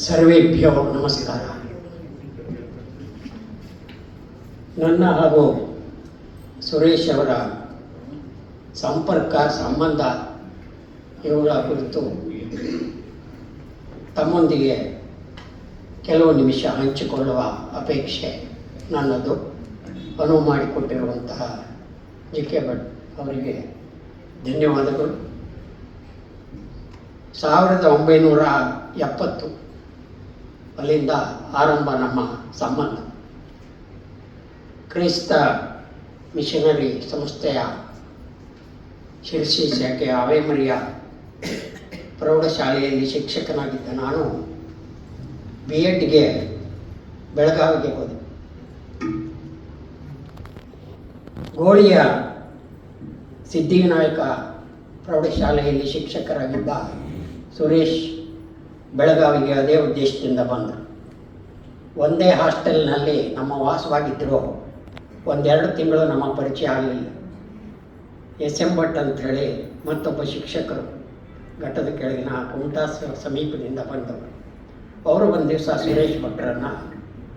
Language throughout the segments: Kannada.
ಸರ್ವೇಭ್ಯೋ ನಮಸ್ಕಾರ. ನನ್ನ ಹಾಗೂ ಸುರೇಶ್ ಅವರ ಸಂಪರ್ಕ ಸಂಬಂಧ ಇವುಗಳ ಕುರಿತು ತಮ್ಮೊಂದಿಗೆ ಕೆಲವು ನಿಮಿಷ ಹಂಚಿಕೊಳ್ಳುವ ಅಪೇಕ್ಷೆ ನನ್ನದು. ಅನುವು ಮಾಡಿಕೊಟ್ಟಿರುವಂತಹ ಜಿ.ಕೆ. ಭಟ್ ಅವರಿಗೆ ಧನ್ಯವಾದಗಳು. 1970 ಅಲ್ಲಿಂದ ಆರಂಭ ನಮ್ಮ ಸಂಬಂಧ. ಕ್ರೈಸ್ತ ಮಿಷನರಿ ಸಂಸ್ಥೆಯ ಶಿರ್ಸಿ ಶಾಖೆಯ ಅವೇಮರಿಯ ಪ್ರೌಢಶಾಲೆಯಲ್ಲಿ ಶಿಕ್ಷಕನಾಗಿದ್ದ ನಾನು BEdಗೆ ಬೆಳಗಾವಿಗೆ ಹೋದೆ. ಗೋಳಿಯ ಸಿದ್ಧಿವಿನಾಯಕ ಪ್ರೌಢಶಾಲೆಯಲ್ಲಿ ಶಿಕ್ಷಕರಾಗಿದ್ದ ಸುರೇಶ್ ಬೆಳಗಾವಿಗೆ ಅದೇ ಉದ್ದೇಶದಿಂದ ಬಂದರು. ಒಂದೇ ಹಾಸ್ಟೆಲ್ನಲ್ಲಿ ನಮ್ಮ ವಾಸವಾಗಿದ್ದರು. 1-2 ತಿಂಗಳು ನಮ್ಮ ಪರಿಚಯ ಆಗಲಿಲ್ಲ. SM ಭಟ್ ಅಂಥೇಳಿ ಮತ್ತೊಬ್ಬ ಶಿಕ್ಷಕರು ಘಟ್ಟದ ಕೆಳಗಿನ ಕುಮಟಾ ಸಮೀಪದಿಂದ ಬಂದವರು. ಅವರು ಒಂದು ದಿವಸ ಸುರೇಶ್ ಭಟ್ರನ್ನು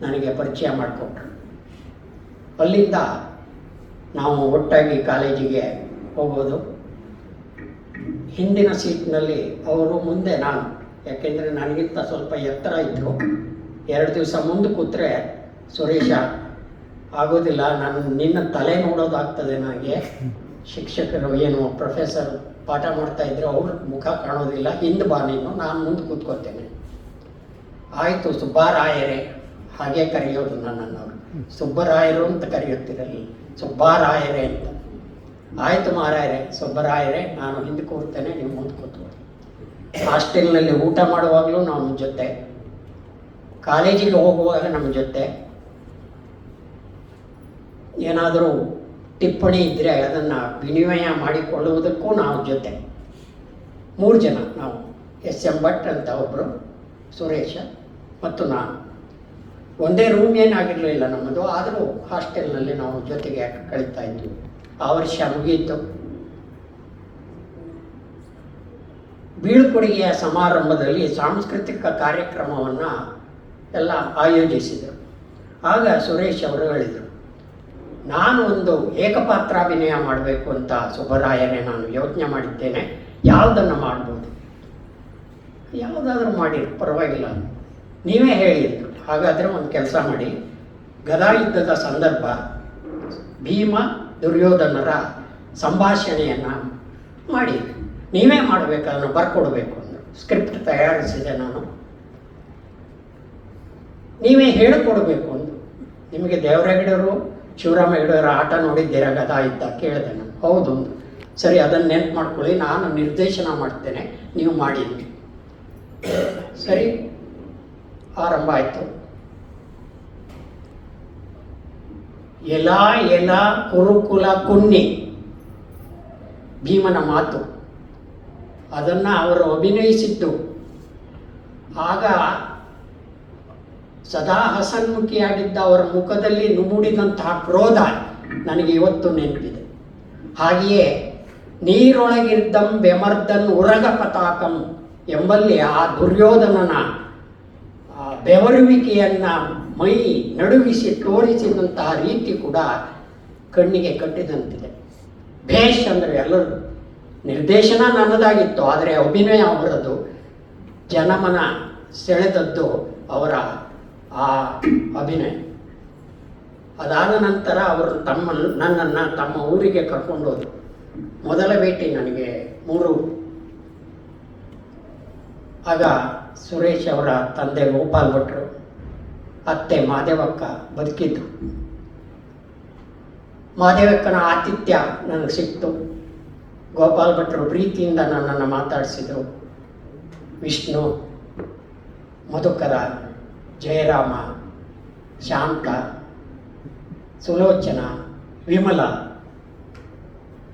ನನಗೆ ಪರಿಚಯ ಮಾಡಿಕೊಟ್ರು. ಅಲ್ಲಿಂದ ನಾವು ಒಟ್ಟಾಗಿ ಕಾಲೇಜಿಗೆ ಹೋಗೋದು. ಹಿಂದಿನ ಸೀಟ್ನಲ್ಲಿ ಅವರು, ಮುಂದೆ ನಾನು. ಯಾಕೆಂದರೆ ನನಗಿಂತ ಸ್ವಲ್ಪ ಎತ್ತರ ಇದ್ದರು. 2 ದಿವಸ ಮುಂದೆ ಕೂತ್ರೆ, ಸುರೇಶ ಆಗೋದಿಲ್ಲ, ನಾನು ನಿನ್ನ ತಲೆ ನೋಡೋದಾಗ್ತದೆ, ನನಗೆ ಶಿಕ್ಷಕರು ಏನು ಪ್ರೊಫೆಸರ್ ಪಾಠ ಮಾಡ್ತಾಯಿದ್ರು ಅವ್ರ ಮುಖ ಕಾಣೋದಿಲ್ಲ, ಹಿಂದೆ ಬಾ ನೀನು, ನಾನು ಮುಂದೆ ಕೂತ್ಕೋತೇನೆ. ಆಯಿತು ಸುಬ್ಬರಾಯರೇ, ಹಾಗೆ ಕರೆಯೋದು ನನ್ನನ್ನು ಅವರು. ಸುಬ್ಬರಾಯರು ಅಂತ ಕರೆಯುತ್ತಿರಲಿಲ್ಲ, ಸುಬ್ಬರಾಯರೇ ಅಂತ. ಆಯಿತು ಮಾರಾಯರೇ, ಸುಬ್ಬರಾಯರೇ, ನಾನು ಹಿಂದೆ ಕೂರ್ತೇನೆ, ನೀವು ಮುಂದೆ ಕೂತ್ಕೊಳ್ಳಿ. ಹಾಸ್ಟೆಲ್ನಲ್ಲಿ ಊಟ ಮಾಡುವಾಗಲೂ ನಮ್ಮ ಜೊತೆ, ಕಾಲೇಜಿಗೆ ಹೋಗುವಾಗ ನಮ್ಮ ಜೊತೆ, ಏನಾದರೂ ಟಿಪ್ಪಣಿ ಇದ್ದರೆ ಅದನ್ನು ವಿನಿಮಯ ಮಾಡಿಕೊಳ್ಳುವುದಕ್ಕೂ ನಾವು ಜೊತೆ. 3 ಜನ ನಾವು. SM ಭಟ್ ಅಂತ ಒಬ್ಬರು, ಸುರೇಶ ಮತ್ತು ನಾನು. ಒಂದೇ ರೂಮ್ ಏನಾಗಿರಲಿಲ್ಲ ನಮ್ಮದು, ಆದರೂ ಹಾಸ್ಟೆಲ್ನಲ್ಲಿ ನಾವು ಜೊತೆಗೆ ಕಳೀತಾ ಇದ್ವಿ. ಆ ವರ್ಷ ಮುಗಿಯಿತು. ಬೀಳ್ಕೊಡುಗೆಯ ಸಮಾರಂಭದಲ್ಲಿ ಸಾಂಸ್ಕೃತಿಕ ಕಾರ್ಯಕ್ರಮವನ್ನು ಎಲ್ಲ ಆಯೋಜಿಸಿದರು. ಆಗ ಸುರೇಶ್ ಅವರು ಹೇಳಿದರು, ನಾನು ಒಂದು ಏಕಪಾತ್ರಾಭಿನಯ ಮಾಡಬೇಕು ಅಂತ ಸುಬ್ಬರಾಯರೇ ನಾನು ಯೋಚನೆ ಮಾಡಿದ್ದೇನೆ, ಯಾವುದನ್ನು ಮಾಡ್ಬೋದು? ಯಾವುದಾದ್ರೂ ಮಾಡಿ, ಪರವಾಗಿಲ್ಲ, ನೀವೇ ಹೇಳಿದ್ರು. ಹಾಗಾದರೆ ಒಂದು ಕೆಲಸ ಮಾಡಿ, ಗದಾಯುದ್ಧದ ಸಂದರ್ಭ, ಭೀಮ ದುರ್ಯೋಧನರ ಸಂಭಾಷಣೆಯನ್ನು ಮಾಡಿ, ನೀವೇ ಮಾಡಬೇಕು, ಅದನ್ನು ಬರ್ಕೊಡ್ಬೇಕು ಅಂದರು. ಸ್ಕ್ರಿಪ್ಟ್ ತಯಾರಿಸಿದೆ ನಾನು, ನೀವೇ ಹೇಳಿಕೊಡ್ಬೇಕು ಅಂದರು. ನಿಮಗೆ ದೇವರಗಡರು ಶಿವರಾಮ ಹೆಗಡೆಯವರ ಆಟ ನೋಡಿದ್ದೀರಾ ಗದಾಯುದ್ಧ? ಕೇಳಿದೆ ನಾನು. ಹೌದು ಅಂದರು. ಸರಿ, ಅದನ್ನು ನೆನ್ಪು ಮಾಡ್ಕೊಳ್ಳಿ, ನಾನು ನಿರ್ದೇಶನ ಮಾಡ್ತೇನೆ, ನೀವು ಮಾಡಿದ್ವಿ. ಸರಿ, ಆರಂಭ ಆಯಿತು. ಎಲ ಕುರುಕುಲ ಕುನ್ನಿ, ಭೀಮನ ಮಾತು, ಅದನ್ನು ಅವರು ಅಭಿನಯಿಸಿದ್ದು. ಆಗ ಸದಾ ಹಸನ್ಮುಖಿಯಾಗಿದ್ದ ಅವರ ಮುಖದಲ್ಲಿ ನುಮುಡಿದಂತಹ ಕ್ರೋಧ ನನಗೆ ಇವತ್ತು ನೆನಪಿದೆ. ಹಾಗೆಯೇ ನೀರೊಳಗಿರ್ದಂ ಬೆಮರ್ದನ್ ಉರಗ ಪತಾಕಂ ಎಂಬಲ್ಲಿ ಆ ದುರ್ಯೋಧನನ ಬೆವರುವಿಕೆಯನ್ನು ಮೈ ನಡುಗಿಸಿ ತೋರಿಸಿದಂತಹ ರೀತಿ ಕೂಡ ಕಣ್ಣಿಗೆ ಕಟ್ಟಿದಂತಿದೆ. ಭೇಷ್ ಅಂದರೆ ಎಲ್ಲರೂ. ನಿರ್ದೇಶನ ನನ್ನದಾಗಿತ್ತು, ಆದರೆ ಅಭಿನಯ ಅವರದು. ಜನಮನ ಸೆಳೆದದ್ದು ಅವರ ಆ ಅಭಿನಯ. ಅದಾದ ನಂತರ ಅವರು ನನ್ನನ್ನು ತಮ್ಮ ಊರಿಗೆ ಕರ್ಕೊಂಡೋದು. ಮೊದಲ ಭೇಟಿ ನನಗೆ 3. ಆಗ ಸುರೇಶ್ ಅವರ ತಂದೆ ಗೋಪಾಲ್ ಭಟ್ರು, ಅತ್ತೆ ಮಾದೇವಕ್ಕ ಬದುಕಿದ್ರು. ಮಾದೇವಕ್ಕನ ಆತಿಥ್ಯ ನನಗೆ ಸಿಕ್ತು. ಗೋಪಾಲ್ ಭಟ್ರು ಪ್ರೀತಿಯಿಂದ ನನ್ನನ್ನು ಮಾತಾಡಿಸಿದರು. ವಿಷ್ಣು, ಮಧುಕರ, ಜಯರಾಮ, ಶಾಂತ, ಸುಲೋಚನ, ವಿಮಲ,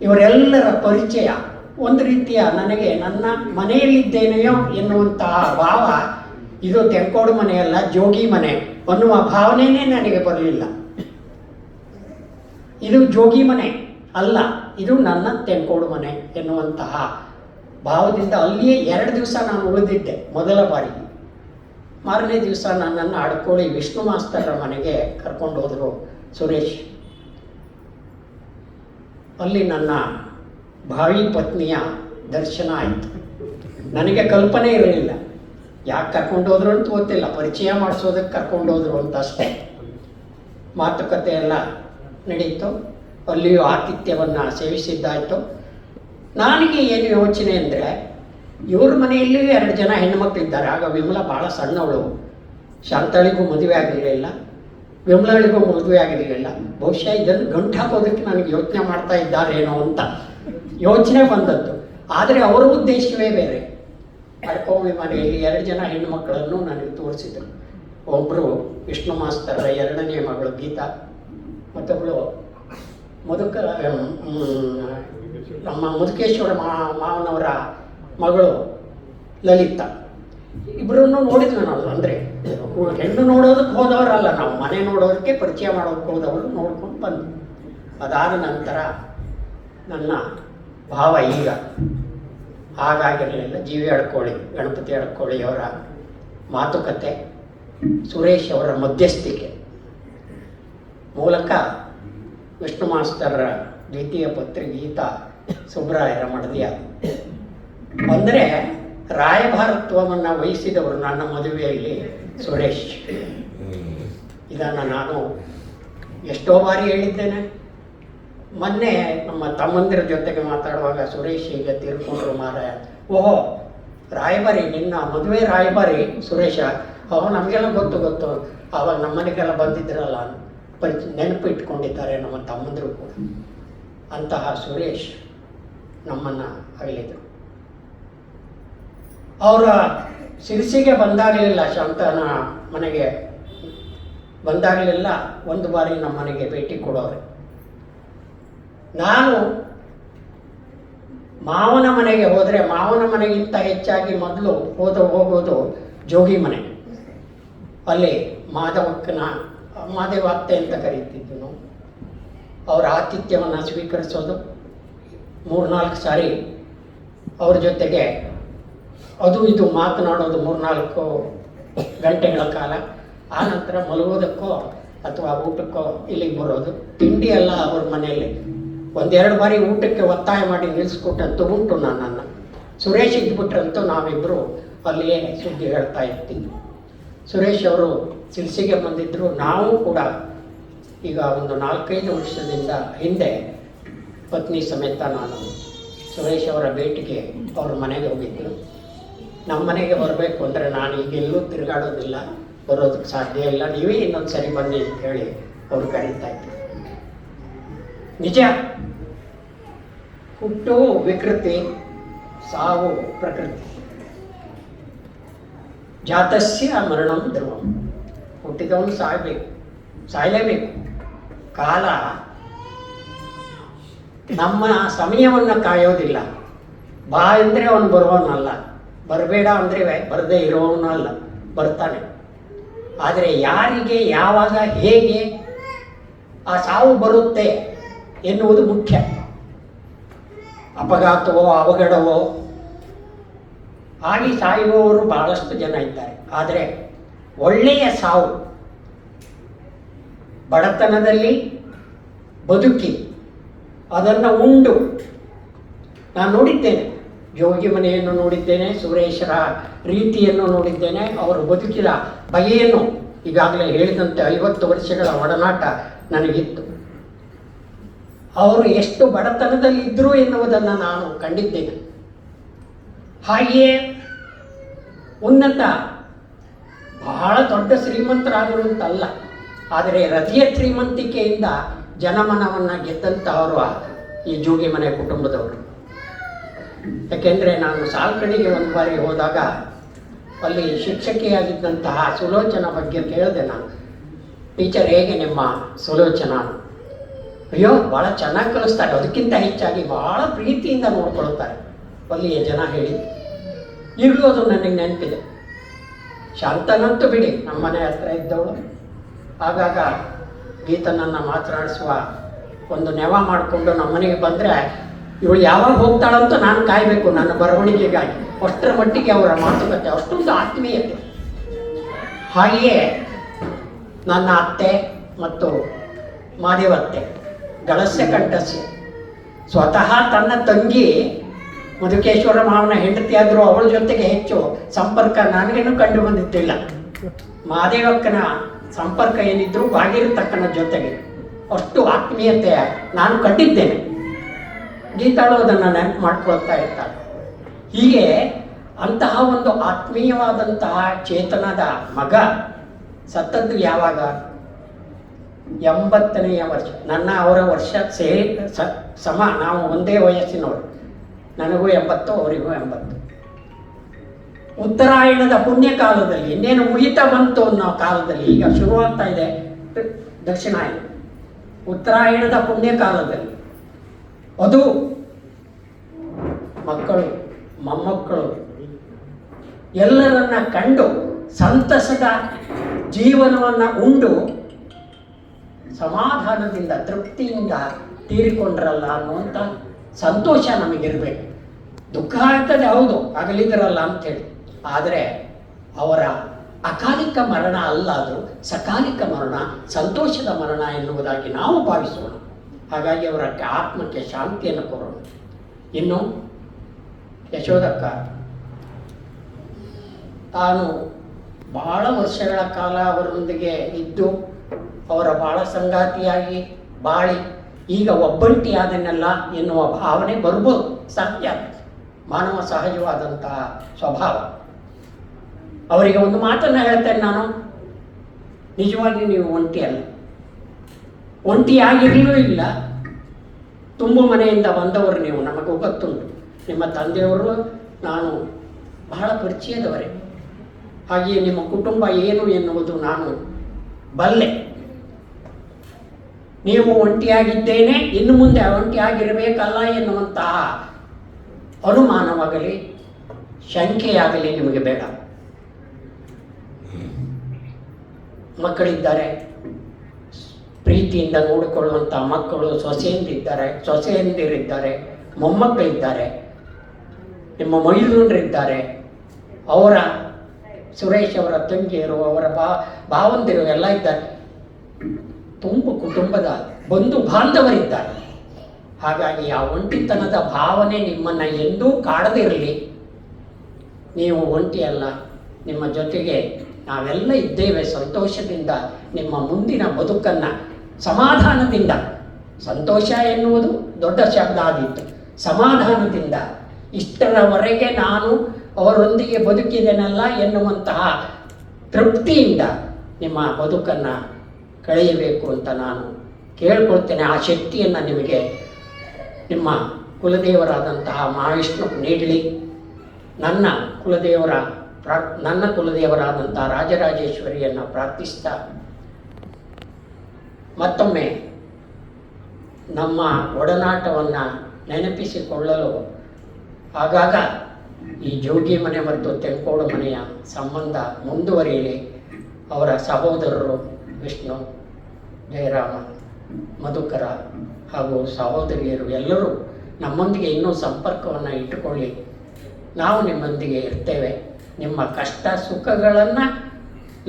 ಇವರೆಲ್ಲರ ಪರಿಚಯ ಒಂದು ರೀತಿಯ ನನಗೆ ನನ್ನ ಮನೆಯಲ್ಲಿದ್ದೇನೆಯೋ ಎನ್ನುವಂತಹ ಭಾವ. ಇದು ತೆಂಕೋಡು ಮನೆಯಲ್ಲ, ಜೋಗಿ ಮನೆ ಅನ್ನುವ ಭಾವನೆಯೇ ನನಗೆ ಬರಲಿಲ್ಲ. ಇದು ಜೋಗಿ ಮನೆ ಅಲ್ಲ, ಇದು ನನ್ನ ತೆಂಕೋಡು ಮನೆ ಎನ್ನುವಂತಹ ಭಾವದಿಂದ ಅಲ್ಲಿಯೇ 2 ದಿವಸ ನಾನು ಉಳಿದಿದ್ದೆ ಮೊದಲ ಬಾರಿಗೆ. ಮಾರನೇ ದಿವಸ ನನ್ನನ್ನು ಅಡ್ಕೋಳಿ ವಿಷ್ಣು ಮಾಸ್ತರ್ರ ಮನೆಗೆ ಕರ್ಕೊಂಡು ಹೋದರು ಸುರೇಶ್. ಅಲ್ಲಿ ನನ್ನ ಭಾವಿ ಪತ್ನಿಯ ದರ್ಶನ ಆಯಿತು. ನನಗೆ ಕಲ್ಪನೆ ಇರಲಿಲ್ಲ, ಯಾಕೆ ಕರ್ಕೊಂಡು ಹೋದ್ರು ಅಂತ ಗೊತ್ತಿಲ್ಲ, ಪರಿಚಯ ಮಾಡಿಸೋದಕ್ಕೆ ಕರ್ಕೊಂಡು ಹೋದ್ರು ಅಂತ ಅಷ್ಟೇ. ಮಾತುಕತೆ ಎಲ್ಲ ನಡೀತು, ಅಲ್ಲಿಯೂ ಆತಿಥ್ಯವನ್ನು ಸೇವಿಸಿದ್ದಾಯಿತು. ನನಗೆ ಏನು ಯೋಚನೆ ಅಂದರೆ, ಇವ್ರ ಮನೆಯಲ್ಲಿ 2 ಜನ ಹೆಣ್ಣುಮಕ್ಕಳಿದ್ದಾರೆ. ಆಗ ವಿಮಲಾ ಭಾಳ ಸಣ್ಣವಳು, ಶಾಂತಳಿಗೂ ಮದುವೆ ಆಗಿರಲಿಲ್ಲ, ವಿಮಲಾಳಿಗೂ ಮದುವೆ ಆಗಿರಲಿಲ್ಲ. ಬಹುಶಃ ಇದನ್ನು ಗಂಟು ಹಾಕೋದಕ್ಕೆ ನನಗೆ ಯೋಚನೆ ಮಾಡ್ತಾ ಇದ್ದಾರೇನೋ ಅಂತ ಯೋಚನೆ ಬಂದದ್ದು. ಆದರೆ ಅವರ ಉದ್ದೇಶವೇ ಬೇರೆ. ಅಡ್ಕೋಳಿ ಮನೆಯಲ್ಲಿ 2 ಜನ ಹೆಣ್ಣುಮಕ್ಕಳನ್ನು ನನಗೆ ತೋರಿಸಿದರು. ಒಬ್ಬರು ವಿಷ್ಣು ಮಾಸ್ತರ್ರ 2ನೇ ಮಗಳು ಗೀತಾ, ಮತ್ತೊಬ್ಬಳು ನಮ್ಮ ಮುದುಕೇಶ್ವರ ಮಾವನವರ ಮಗಳು ಲಲಿತಾ. ಇಬ್ಬರನ್ನು ನೋಡಿದ್ವಿ ನಾವು. ಅಂದರೆ ಹೆಣ್ಣು ನೋಡೋದಕ್ಕೆ ಹೋದವರಲ್ಲ, ನಾವು ಮನೆ ನೋಡೋದಕ್ಕೆ ಪರಿಚಯ ಮಾಡೋದಕ್ಕೆ ಹೋದವರು ನೋಡ್ಕೊಂಡು ಬಂದ್ವಿ. ಅದಾದ ನಂತರ ನನ್ನ ಭಾವ ಈಗ ಹಾಗಾಗಿರಲಿಲ್ಲ. ಜಿ ವಿ ಅಡ್ಕೋಳಿ, ಗಣಪತಿ ಅಡ್ಕೋಳಿಯವರ ಮಾತುಕತೆ, ಸುರೇಶ್ ಅವರ ಮಧ್ಯಸ್ಥಿಕೆ ಮೂಲಕ ವಿಷ್ಣು ಮಾಸ್ತರ್ರ ದ್ವಿತೀಯ ಪತ್ರಿ ಗೀತಾ ಸುಬ್ರಾಯರ ಮಡದಿಯ ಅಂದರೆ ರಾಯಭಾರತ್ವವನ್ನು ವಹಿಸಿದವರು ನನ್ನ ಮದುವೆಯಲ್ಲಿ ಸುರೇಶ್. ಇದನ್ನು ನಾನು ಎಷ್ಟೋ ಬಾರಿ ಹೇಳಿದ್ದೇನೆ. ಮೊನ್ನೆ ನಮ್ಮ ತಮ್ಮಂದಿರ ಜೊತೆಗೆ ಮಾತಾಡುವಾಗ ಸುರೇಶ್ ಈಗ ತೀರ್ಕೊಂಡ್ರು ಮಾರಾಯ. ಓಹೋ, ರಾಯಭಾರಿ, ನಿನ್ನ ಮದುವೆ ರಾಯಭಾರಿ ಸುರೇಶ. ನಮಗೆಲ್ಲ ಗೊತ್ತು, ಆವಾಗ ನಮ್ಮನೆಗೆಲ್ಲ ಬಂದಿದ್ರಲ್ಲ, ನೆನಪು ಇಟ್ಕೊಂಡಿದ್ದಾರೆ ನಮ್ಮ ತಮ್ಮಂದರು ಕೂಡ. ಅಂತಹ ಸುರೇಶ್ ನಮ್ಮನ್ನು ಅಗಲಿದರು. ಅವರ ಸಿರಿಸಿಗೆ ಬಂದಾಗಲಿಲ್ಲ, ಶಾಂತನ ಮನೆಗೆ ಬಂದಾಗಲಿಲ್ಲ, ಒಂದು ಬಾರಿ ನಮ್ಮ ಮನೆಗೆ ಭೇಟಿ ಕೊಡೋರು. ನಾನು ಮಾವನ ಮನೆಗೆ ಹೋದರೆ, ಮಾವನ ಮನೆಗಿಂತ ಹೆಚ್ಚಾಗಿ ಮೊದಲು ಹೋಗೋದು ಜೋಗಿ ಮನೆ. ಅಲ್ಲಿ ಮಾದೇವ ಅತ್ತೆ ಅಂತ ಕರೀತಿದ್ವಿ ನಾವು. ಅವರ ಆತಿಥ್ಯವನ್ನು ಸ್ವೀಕರಿಸೋದು, 3-4 ಸಾರಿ ಅವ್ರ ಜೊತೆಗೆ ಅದು ಇದು ಮಾತನಾಡೋದು 3-4 ಗಂಟೆಗಳ ಕಾಲ. ಆನಂತರ ಮಲಗೋದಕ್ಕೋ ಅಥವಾ ಊಟಕ್ಕೋ ಇಲ್ಲಿಗೆ ಬರೋದು. ತಿಂಡಿ ಎಲ್ಲ ಅವ್ರ ಮನೆಯಲ್ಲಿ 1-2 ಬಾರಿ ಊಟಕ್ಕೆ ಒತ್ತಾಯ ಮಾಡಿ ನಿಲ್ಲಿಸ್ಕೊಟ್ಟಂತೂ ಉಂಟು ನನ್ನನ್ನು. ಸುರೇಶ್ ಇದ್ಬಿಟ್ರಂತೂ ನಾವಿಬ್ಬರು ಅಲ್ಲಿಯೇ ಸುದ್ದಿ ಹೇಳ್ತಾ ಇರ್ತಿದ್ವಿ. ಸುರೇಶ್ ಅವರು ಸಿರಿಸಿಗೆ ಬಂದಿದ್ದರು. ನಾವು ಕೂಡ ಈಗ ಒಂದು 4-5 ವರ್ಷದಿಂದ ಹಿಂದೆ ಪತ್ನಿ ಸಮೇತ ನಾನು ಸುರೇಶ್ ಅವರ ಭೇಟಿಗೆ ಅವ್ರ ಮನೆಗೆ ಹೋಗಿದ್ದರು. ನಮ್ಮ ಮನೆಗೆ ಬರಬೇಕು ಅಂದರೆ ನಾನು ಈಗೆಲ್ಲೂ ತಿರುಗಾಡೋದಿಲ್ಲ, ಬರೋದಕ್ಕೆ ಸಾಧ್ಯ ಇಲ್ಲ, ನೀವೇ ಇನ್ನೊಂದು ಸರಿ ಬನ್ನಿ ಅಂತ ಹೇಳಿ ಅವ್ರು ಕರೀತಾ ಇದ್ರು. ನಿಜ, ಹುಟ್ಟು ವಿಕೃತಿ, ಸಾವು ಪ್ರಕೃತಿ. ಜಾತಸ್ಯ ಮರಣಂ ಧ್ರುವಂ. ಹುಟ್ಟಿದವನು ಸಾಯಲೇಬೇಕು. ಕಾಲ ನಮ್ಮ ಸಮಯವನ್ನು ಕಾಯೋದಿಲ್ಲ. ಬಾ ಅಂದರೆ ಅವನು ಬರುವವನಲ್ಲ, ಬರಬೇಡ ಅಂದರೆ ಬರದೇ ಇರೋವನು ಅಲ್ಲ, ಬರ್ತಾನೆ. ಆದರೆ ಯಾರಿಗೆ ಯಾವಾಗ ಹೇಗೆ ಆ ಸಾವು ಬರುತ್ತೆ ಎನ್ನುವುದು ಮುಖ್ಯ. ಅಪಘಾತವೋ ಅವಘಡವೋ ಆಗಿ ಸಾಯುವವರು ಬಹಳಷ್ಟು ಜನ ಇದ್ದಾರೆ. ಆದರೆ ಒಳ್ಳೆಯ ಸಾವು, ಬಡತನದಲ್ಲಿ ಬದುಕಿ ಅದನ್ನು ಉಂಡು, ನಾನು ನೋಡಿದ್ದೇನೆ. ಜೋಗಿ ಮನೆಯನ್ನು ನೋಡಿದ್ದೇನೆ, ಸುರೇಶರ ರೀತಿಯನ್ನು ನೋಡಿದ್ದೇನೆ, ಅವರು ಬದುಕಿದ ಬಗೆಯನ್ನು ಈಗಾಗಲೇ ಹೇಳಿದಂತೆ 50 ವರ್ಷಗಳ ಒಡನಾಟ ನನಗಿತ್ತು. ಅವರು ಎಷ್ಟು ಬಡತನದಲ್ಲಿ ಇದ್ದರು ಎನ್ನುವುದನ್ನು ನಾನು ಕಂಡಿದ್ದೇನೆ. ಹಾಗೆಯೇ ಉನ್ನತ ಬಹಳ ದೊಡ್ಡ ಶ್ರೀಮಂತರಾದರು ಅಂತಲ್ಲ, ಆದರೆ ಹೃದಯ ಶ್ರೀಮಂತಿಕೆಯಿಂದ ಜನಮನವನ್ನು ಗೆದ್ದಂಥವರು ಈ ಜೋಗಿ ಮನೆ ಕುಟುಂಬದವರು. ಯಾಕೆಂದರೆ ನಾನು ಸಾಲ್ಕಣಿಗೆ ಒಂದು ಬಾರಿ ಹೋದಾಗ ಅಲ್ಲಿ ಶಿಕ್ಷಕಿಯಾಗಿದ್ದಂತಹ ಸುಲೋಚನಾ ಬಗ್ಗೆ ಕೇಳಿದೆ ನಾನು. ಟೀಚರ್, ಹೇಗೆ ನಿಮ್ಮ ಸುಲೋಚನಾ? ಅಯ್ಯೋ, ಭಾಳ ಚೆನ್ನಾಗಿ ಕಲಿಸ್ತಾರೆ, ಅದಕ್ಕಿಂತ ಹೆಚ್ಚಾಗಿ ಭಾಳ ಪ್ರೀತಿಯಿಂದ ನೋಡ್ಕೊಳ್ತಾರೆ ಅಲ್ಲಿಯ ಜನ ಹೇಳಿ. ಈಗಲೂ ಅದು ನನಗೆ ನೆನಪಿದೆ. ಶಾಂತನಂತೂ ಬಿಡಿ, ನಮ್ಮನೆ ಹತ್ರ ಇದ್ದವಳು. ಆಗಾಗ ಗೀತನನ್ನು ಮಾತನಾಡಿಸುವ ಒಂದು ನೆವ ಮಾಡಿಕೊಂಡು ನಮ್ಮನೆಗೆ ಬಂದರೆ ಇವಳು ಯಾವಾಗ ಹೋಗ್ತಾಳಂತ ನಾನು ಕಾಯಬೇಕು ನನ್ನ ಬರವಣಿಗೆಗಾಗಿ. ಅಷ್ಟರ ಮಟ್ಟಿಗೆ ಅವರ ಮಾತುಕತೆ, ಅಷ್ಟೊಂದು ಆತ್ಮೀಯತೆ. ಹಾಗೆಯೇ ನನ್ನ ಅತ್ತೆ ಮತ್ತು ಮಾದೇವತ್ತೆ ಗಳಸ್ಯ ಕಂಠಸ್ಯ ಸ್ವತಃ ತನ್ನ ತಂಗಿ ಮಧುಕೇಶ್ವರ ಮಾವನ ಹೆಂಡತಿಯಾದರೂ ಅವಳ ಜೊತೆಗೆ ಹೆಚ್ಚು ಸಂಪರ್ಕ ನನಗೇನು ಕಂಡು ಬಂದಿದ್ದಿಲ್ಲ. ಮಾದೇವಕ್ಕನ ಸಂಪರ್ಕ ಏನಿದ್ರು ಭಾಗೀರಥಕ್ಕನ ಜೊತೆಗೆ ಅಷ್ಟು ಆತ್ಮೀಯತೆ ನಾನು ಕಂಡಿದ್ದೇನೆ. ಗೀತಾಳು ಅದನ್ನು ನೆನಪು ಮಾಡ್ಕೊಳ್ತಾ ಇರ್ತಾಳೆ. ಹೀಗೆ ಅಂತಹ ಒಂದು ಆತ್ಮೀಯವಾದಂತಹ ಚೇತನದ ಮಗ ಸತ್ತದ್ದು ಯಾವಾಗ? 80ನೆಯ ವರ್ಷ. ನನ್ನ ಅವರ ವರ್ಷ ಸಮ, ನಾವು ಒಂದೇ ವಯಸ್ಸಿನವರು. ನನಗೂ 80, ಅವರಿಗೂ 80. ಉತ್ತರಾಯಣದ ಪುಣ್ಯಕಾಲದಲ್ಲಿ, ಇನ್ನೇನು ಮುಗಿತಾ ಬಂತು ಅನ್ನೋ ಕಾಲದಲ್ಲಿ, ಈಗ ಶುರುವಾಗ್ತಾ ಇದೆ ದಕ್ಷಿಣಾಯನ. ಉತ್ತರಾಯಣದ ಪುಣ್ಯಕಾಲದಲ್ಲಿ ಅದು ಮಕ್ಕಳು ಮೊಮ್ಮಕ್ಕಳು ಎಲ್ಲರನ್ನ ಕಂಡು ಸಂತಸದ ಜೀವನವನ್ನು ಉಂಡು ಸಮಾಧಾನದಿಂದ ತೃಪ್ತಿಯಿಂದ ತೀರಿಕೊಂಡ್ರಲ್ಲ ಅನ್ನುವಂಥ ಸಂತೋಷ ನಮಗಿರಬೇಕು. ದುಃಖ ಆಗ್ತದೆ, ಹೌದು, ಆಗಲಿದ್ರಲ್ಲ ಅಂಥೇಳಿ. ಆದರೆ ಅವರ ಅಕಾಲಿಕ ಮರಣ ಅಲ್ಲ, ಅದು ಸಕಾಲಿಕ ಮರಣ, ಸಂತೋಷದ ಮರಣ ಎನ್ನುವುದಾಗಿ ನಾವು ಭಾವಿಸೋಣ. ಹಾಗಾಗಿ ಅವರ ಆತ್ಮಕ್ಕೆ ಶಾಂತಿಯನ್ನು ಕೋರೋಣ. ಇನ್ನು ಯಶೋದಕ್ಕ ತಾನು ಬಹಳ ವರ್ಷಗಳ ಕಾಲ ಅವರೊಂದಿಗೆ ಇದ್ದು ಅವರ ಬಾಳ ಸಂಗಾತಿಯಾಗಿ ಬಾಳಿ ಈಗ ಒಬ್ಬಂಟಿಯಾದನ್ನೆಲ್ಲ ಎನ್ನುವ ಭಾವನೆ ಬರ್ಬೋದು, ಸತ್ಯ, ಮಾನವ ಸಹಜವಾದಂತಹ ಸ್ವಭಾವ. ಅವರಿಗೆ ಒಂದು ಮಾತನ್ನು ಹೇಳ್ತೇನೆ ನಾನು, ನಿಜವಾಗಿ ನೀವು ಒಂಟಿಯಲ್ಲ, ಒಂಟಿಯಾಗಿರಲೂ ಇಲ್ಲ. ತುಂಬು ಮನೆಯಿಂದ ಬಂದವರು ನೀವು, ನಮಗೂ ಗೊತ್ತುಂಟು. ನಿಮ್ಮ ತಂದೆಯವರು ನಾನು ಬಹಳ ಪರಿಚಯದವರೇ. ಹಾಗೆಯೇ ನಿಮ್ಮ ಕುಟುಂಬ ಏನು ಎನ್ನುವುದು ನಾನು ಬಲ್ಲೆ. ನೀವು ಒಂಟಿಯಾಗಿದ್ದೇನೆ, ಇನ್ನು ಮುಂದೆ ಒಂಟಿಯಾಗಿರಬೇಕಲ್ಲ ಎನ್ನುವಂತಹ ಅನುಮಾನವಾಗಲಿ ಶಂಕೆಯಾಗಲಿ ನಿಮಗೆ ಬೇಡ. ಮಕ್ಕಳಿದ್ದಾರೆ, ಪ್ರೀತಿಯಿಂದ ನೋಡಿಕೊಳ್ಳುವಂಥ ಮಕ್ಕಳು, ಸೊಸೆಯಂದಿರಿದ್ದಾರೆ, ಮೊಮ್ಮಕ್ಕಳಿದ್ದಾರೆ, ನಿಮ್ಮ ಮೈದೂರರಿದ್ದಾರೆ, ಅವರ ಸುರೇಶ್ ಅವರ ತಂಗಿಯರು, ಅವರ ಭಾವಂದಿರು ಎಲ್ಲ ಇದ್ದಾರೆ. ತುಂಬು ಕುಟುಂಬದ ಬಂಧು ಬಾಂಧವರಿದ್ದಾರೆ. ಹಾಗಾಗಿ ಆ ಒಂಟಿತನದ ಭಾವನೆ ನಿಮ್ಮನ್ನು ಎಂದೂ ಕಾಡದಿರಲಿ. ನೀವು ಒಂಟಿಯಲ್ಲ, ನಿಮ್ಮ ಜೊತೆಗೆ ನಾವೆಲ್ಲ ಇದ್ದೇವೆ. ಸಂತೋಷದಿಂದ ನಿಮ್ಮ ಮುಂದಿನ ಬದುಕನ್ನು ಸಮಾಧಾನದಿಂದ, ಸಂತೋಷ ಎನ್ನುವುದು ದೊಡ್ಡ ಶಬ್ದ ಆಗಿತ್ತು, ಸಮಾಧಾನದಿಂದ ಇಷ್ಟರವರೆಗೆ ನಾನು ಅವರೊಂದಿಗೆ ಬದುಕಿದೆನಲ್ಲ ಎನ್ನುವಂತಹ ತೃಪ್ತಿಯಿಂದ ನಿಮ್ಮ ಬದುಕನ್ನು ಕಳೆಯಬೇಕು ಅಂತ ನಾನು ಕೇಳ್ಕೊಳ್ತೇನೆ. ಆ ಶಕ್ತಿಯನ್ನು ನಿಮಗೆ ನಿಮ್ಮ ಕುಲದೇವರಾದಂತಹ ಮಹಾವಿಷ್ಣು ನೀಡಲಿ. ನನ್ನ ಕುಲದೇವರಾದಂತಹ ರಾಜರಾಜೇಶ್ವರಿಯನ್ನು ಪ್ರಾರ್ಥಿಸ್ತಾ ಮತ್ತೊಮ್ಮೆ ನಮ್ಮ ಒಡನಾಟವನ್ನು ನೆನಪಿಸಿಕೊಳ್ಳಲು ಆಗಾಗ ಈ ಜೋಗಿ ಮನೆ ಮತ್ತು ತೆಂಕೋಡು ಮನೆಯ ಸಂಬಂಧ ಮುಂದುವರಿಯಲಿ. ಅವರ ಸಹೋದರರು ವಿಷ್ಣು, ಜಯರಾಮ, ಮಧುಕರ ಹಾಗೂ ಸಹೋದರಿಯರು ಎಲ್ಲರೂ ನಮ್ಮೊಂದಿಗೆ ಇನ್ನೂ ಸಂಪರ್ಕವನ್ನು ಇಟ್ಟುಕೊಳ್ಳಿ. ನಾವು ನಿಮ್ಮೊಂದಿಗೆ ಇರ್ತೇವೆ. ನಿಮ್ಮ ಕಷ್ಟ ಸುಖಗಳನ್ನು,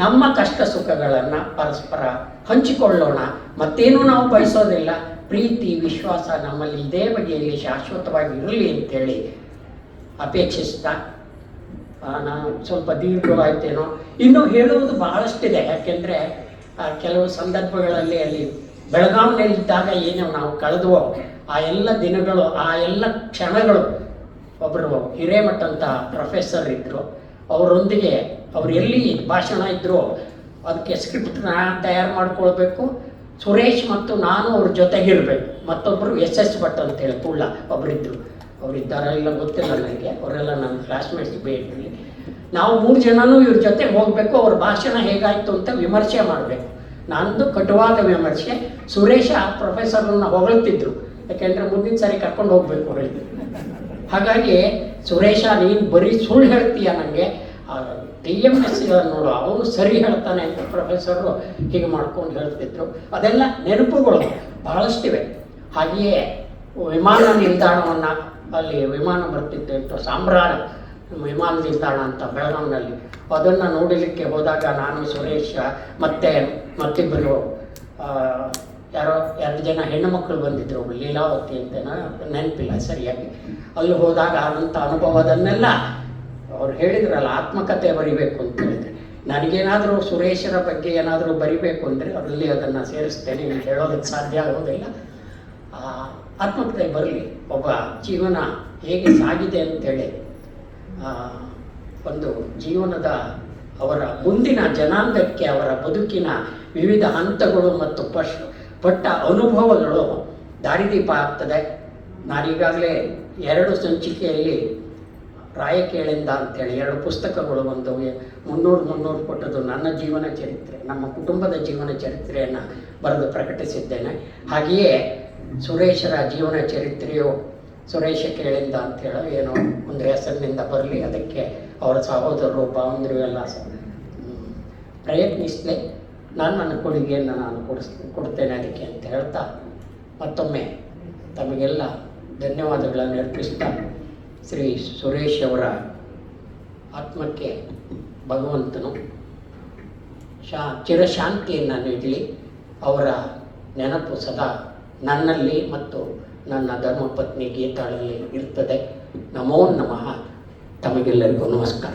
ನಮ್ಮ ಕಷ್ಟ ಸುಖಗಳನ್ನು ಪರಸ್ಪರ ಹಂಚಿಕೊಳ್ಳೋಣ. ಮತ್ತೇನೂ ನಾವು ಬಯಸೋದಿಲ್ಲ. ಪ್ರೀತಿ ವಿಶ್ವಾಸ ನಮ್ಮಲ್ಲಿ ಇದೇ ಬಗೆಯಲ್ಲಿ ಶಾಶ್ವತವಾಗಿ ಇರಲಿ ಅಂತೇಳಿ ಅಪೇಕ್ಷಿಸ್ತಾ ನಾನು ಸ್ವಲ್ಪ ದೀರ್ಘವಾಯ್ತೇನೋ. ಇನ್ನೂ ಹೇಳುವುದು ಬಹಳಷ್ಟಿದೆ. ಯಾಕೆಂದರೆ ಕೆಲವು ಸಂದರ್ಭಗಳಲ್ಲಿ ಅಲ್ಲಿ ಬೆಳಗಾವಿನಲ್ಲಿದ್ದಾಗ ಏನು ನಾವು ಕಳೆದುವೋ ಆ ಎಲ್ಲ ದಿನಗಳು, ಆ ಎಲ್ಲ ಕ್ಷಣಗಳು, ಒಬ್ಬರು ಹಿರೇಮಠ ಅಂತ ಪ್ರೊಫೆಸರ್ ಇದ್ದರು, ಅವರೊಂದಿಗೆ ಅವ್ರು ಎಲ್ಲಿ ಭಾಷಣ ಇದ್ದರು ಅದಕ್ಕೆ ಸ್ಕ್ರಿಪ್ಟ್ನ ತಯಾರು ಮಾಡ್ಕೊಳ್ಬೇಕು. ಸುರೇಶ್ ಮತ್ತು ನಾನು ಅವ್ರ ಜೊತೆಗಿರಬೇಕು. ಮತ್ತೊಬ್ಬರು SS ಭಟ್ ಅಂತೇಳಿ ಪುಳ್ಳ ಒಬ್ಬರಿದ್ದರು, ಅವರಿದ್ದಾರೆಲ್ಲ ಗೊತ್ತಿಲ್ಲ ನನಗೆ, ಅವರೆಲ್ಲ ನನ್ನ ಕ್ಲಾಸ್ಮೇಟ್ಸ್ ಬೇಡ್ರಿ. ನಾವು 3 ಜನನೂ ಇವ್ರ ಜೊತೆ ಹೋಗಬೇಕು. ಅವ್ರ ಭಾಷಣ ಹೇಗಾಯಿತು ಅಂತ ವಿಮರ್ಶೆ ಮಾಡಬೇಕು. ನಂದು ಕಟುವಾದ ವಿಮರ್ಶೆ. ಸುರೇಶ ಪ್ರೊಫೆಸರನ್ನು ಹೊಗಳ್ತಿದ್ರು, ಯಾಕೆಂದರೆ ಮುಂದಿನ ಸಾರಿ ಕರ್ಕೊಂಡು ಹೋಗ್ಬೇಕು ಹೇಳಿದ್ರು. ಹಾಗಾಗಿ ಸುರೇಶ ನೀನು ಬರೀ ಸುಳ್ಳು ಹೇಳ್ತೀಯ, ನನಗೆ TMS ನೋಡು ಅವನು ಸರಿ ಹೇಳ್ತಾನೆ ಅಂತ ಪ್ರೊಫೆಸರು ಹೀಗೆ ಮಾಡ್ಕೊಂಡು ಹೇಳ್ತಿದ್ರು. ಅದೆಲ್ಲ ನೆನಪುಗಳು ಬಹಳಷ್ಟಿವೆ. ಹಾಗೆಯೇ ವಿಮಾನ ನಿಲ್ದಾಣವನ್ನು, ಅಲ್ಲಿ ವಿಮಾನ ಬರ್ತಿತ್ತು, ಸಾಂಬ್ರಾಣ ವಿಮಾನ ನಿಲ್ದಾಣ ಅಂತ ಬೆಳಗಾವಿನಲ್ಲಿ. ಅದನ್ನು ನೋಡಲಿಕ್ಕೆ ಹೋದಾಗ ನಾನು, ಸುರೇಶ ಮತ್ತು ಮತ್ತಿಬ್ಬರು ಯಾರೋ 2 ಜನ ಹೆಣ್ಣು ಮಕ್ಕಳು ಬಂದಿದ್ದರು, ಲೀಲಾವತಿ ಅಂತ ನೆನಪಿಲ್ಲ ಸರಿಯಾಗಿ. ಅಲ್ಲಿ ಹೋದಾಗ ಆದಂಥ ಅನುಭವದನ್ನೆಲ್ಲ ಅವ್ರು ಹೇಳಿದ್ರಲ್ಲ, ಆತ್ಮಕಥೆ ಬರಿಬೇಕು ಅಂತ ಹೇಳಿದ್ರೆ, ನನಗೇನಾದರೂ ಸುರೇಶರ ಬಗ್ಗೆ ಏನಾದರೂ ಬರಿಬೇಕು ಅಂದರೆ ಅದರಲ್ಲಿ ಅದನ್ನು ಸೇರಿಸ್ತೇನೆ, ನೀವು ಹೇಳೋದಕ್ಕೆ ಸಾಧ್ಯ ಆಗೋದಿಲ್ಲ. ಆತ್ಮಕಥೆ ಬರಲಿ, ಒಬ್ಬ ಜೀವನ ಹೇಗೆ ಸಾಗಿದೆ ಅಂತೇಳಿ, ಒಂದು ಜೀವನದ ಅವರ ಮುಂದಿನ ಜನಾಂಗಕ್ಕೆ ಅವರ ಬದುಕಿನ ವಿವಿಧ ಹಂತಗಳು ಮತ್ತು ಪಟ್ಟ ಅನುಭವಗಳು ದಾರಿದೀಪ ಆಗ್ತದೆ. ನಾನೀಗಾಗಲೇ 2 ಸಂಚಿಕೆಯಲ್ಲಿ ರಾಯಕೇಳಿಂದ ಅಂತೇಳಿ 2 ಪುಸ್ತಕಗಳು, ಒಂದು 300 ಪುಟದ್ದು ನನ್ನ ಜೀವನ ಚರಿತ್ರೆ, ನಮ್ಮ ಕುಟುಂಬದ ಜೀವನ ಚರಿತ್ರೆಯನ್ನು ಬರೆದು ಪ್ರಕಟಿಸಿದ್ದೇನೆ. ಹಾಗೆಯೇ ಸುರೇಶರ ಜೀವನ ಚರಿತ್ರೆಯು ಸುರೇಶ ಕೇಳಿಂದ ಅಂತೇಳೋ ಏನೋ ಒಂದು ಹೆಸರಿನಿಂದ ಬರಲಿ, ಅದಕ್ಕೆ ಅವರ ಸಹೋದರರು ಭಾವಂದರು ಎಲ್ಲ ಪ್ರಯತ್ನಿಸಲಿ. ನಾನು ನನ್ನ ಕೊಡುಗೆಯನ್ನು ನಾನು ಕೊಡ್ತೇನೆ ಅದಕ್ಕೆ ಅಂತ ಹೇಳ್ತಾ, ಮತ್ತೊಮ್ಮೆ ತಮಗೆಲ್ಲ ಧನ್ಯವಾದಗಳನ್ನು ಅರ್ಪಿಸ್ತಾ, ಶ್ರೀ ಸುರೇಶ್ ಅವರ ಆತ್ಮಕ್ಕೆ ಭಗವಂತನು ಚಿರಶಾಂತಿಯನ್ನು ನೀಡಲಿ. ಅವರ ನೆನಪು ಸದಾ ನನ್ನಲ್ಲಿ ಮತ್ತು ನನ್ನ ಧರ್ಮಪತ್ನಿ ಗೀತಾಳಲ್ಲಿ ಇರ್ತದೆ. ನಮೋ ನಮಃ. ತಮಗೆಲ್ಲರಿಗೂ ನಮಸ್ಕಾರ.